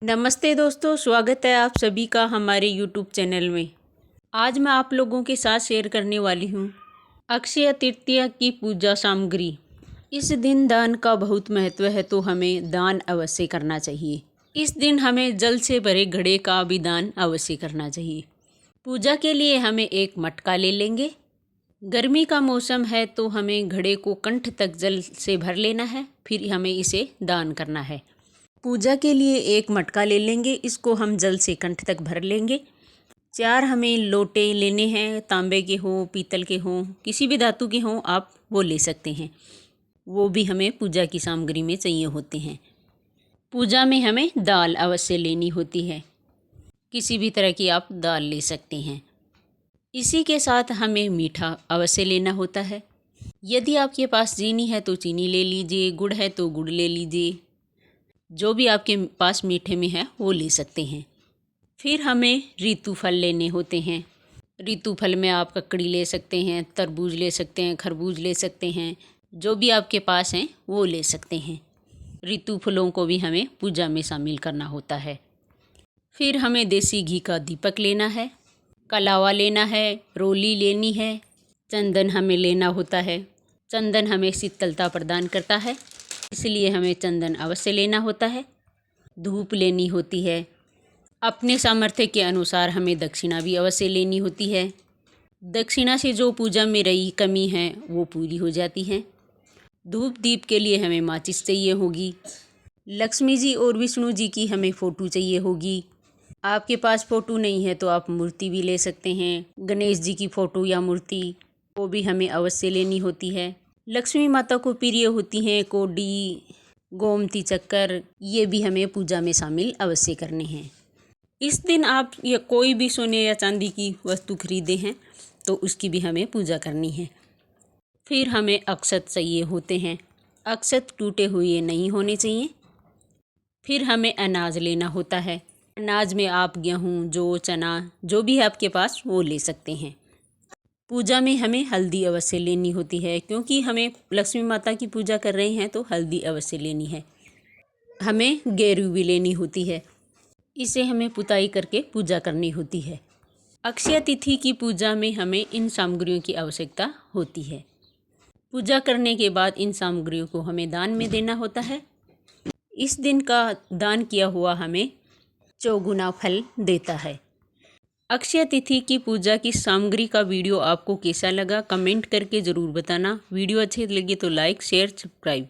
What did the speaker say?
नमस्ते दोस्तों, स्वागत है आप सभी का हमारे यूट्यूब चैनल में। आज मैं आप लोगों के साथ शेयर करने वाली हूँ अक्षय तृतीया की पूजा सामग्री। इस दिन दान का बहुत महत्व है, तो हमें दान अवश्य करना चाहिए। इस दिन हमें जल से भरे घड़े का भी दान अवश्य करना चाहिए। पूजा के लिए हमें एक मटका ले लेंगे। गर्मी का मौसम है तो हमें घड़े को कंठ तक जल से भर लेना है, फिर हमें इसे दान करना है। पूजा के लिए एक मटका ले लेंगे, इसको हम जल से कंठ तक भर लेंगे। 4 हमें लोटे लेने हैं, तांबे के हों, पीतल के हों, किसी भी धातु के हों आप वो ले सकते हैं। वो भी हमें पूजा की सामग्री में चाहिए होते हैं। पूजा में हमें दाल अवश्य लेनी होती है, किसी भी तरह की आप दाल ले सकते हैं। इसी के साथ हमें मीठा अवश्य लेना होता है। यदि आपके पास चीनी है तो चीनी ले लीजिए, गुड़ है तो गुड़ ले लीजिए, जो भी आपके पास मीठे में है वो ले सकते हैं। फिर हमें ऋतु फल लेने होते हैं। ऋतु फल में आप ककड़ी ले सकते हैं, तरबूज ले सकते हैं, खरबूज ले सकते हैं, जो भी आपके पास हैं वो ले सकते हैं। ऋतु फलों को भी हमें पूजा में शामिल करना होता है। फिर हमें देसी घी का दीपक लेना है, कलावा लेना है, रोली लेनी है, चंदन हमें लेना होता है। चंदन हमें शीतलता प्रदान करता है, इसलिए हमें चंदन अवश्य लेना होता है। धूप लेनी होती है। अपने सामर्थ्य के अनुसार हमें दक्षिणा भी अवश्य लेनी होती है। दक्षिणा से जो पूजा में रही कमी है वो पूरी हो जाती है। धूप दीप के लिए हमें माचिस चाहिए होगी। लक्ष्मी जी और विष्णु जी की हमें फ़ोटो चाहिए होगी। आपके पास फ़ोटो नहीं है तो आप मूर्ति भी ले सकते हैं। गणेश जी की फ़ोटो या मूर्ति वो भी हमें अवश्य लेनी होती है। लक्ष्मी माता को प्रिय होती हैं कोडी, गोमती चक्कर, ये भी हमें पूजा में शामिल अवश्य करने हैं। इस दिन आप या कोई भी सोने या चांदी की वस्तु खरीदे हैं तो उसकी भी हमें पूजा करनी है। फिर हमें अक्षत चाहिए होते हैं। अक्षत टूटे हुए नहीं होने चाहिए। फिर हमें अनाज लेना होता है। अनाज में आप गेहूँ, जौ, चना जो भी है आपके पास वो ले सकते हैं। पूजा में हमें हल्दी अवश्य लेनी होती है, क्योंकि हमें लक्ष्मी माता की पूजा कर रहे हैं तो हल्दी अवश्य लेनी है। हमें गेरू भी लेनी होती है, इसे हमें पुताई करके पूजा करनी होती है। अक्षय तिथि की पूजा में हमें इन सामग्रियों की आवश्यकता होती है। पूजा करने के बाद इन सामग्रियों को हमें दान में देना होता है। इस दिन का दान किया हुआ हमें चौगुना फल देता है। अक्षय तिथि की पूजा की सामग्री का वीडियो आपको कैसा लगा कमेंट करके ज़रूर बताना। वीडियो अच्छी लगी तो लाइक, शेयर, सब्सक्राइब।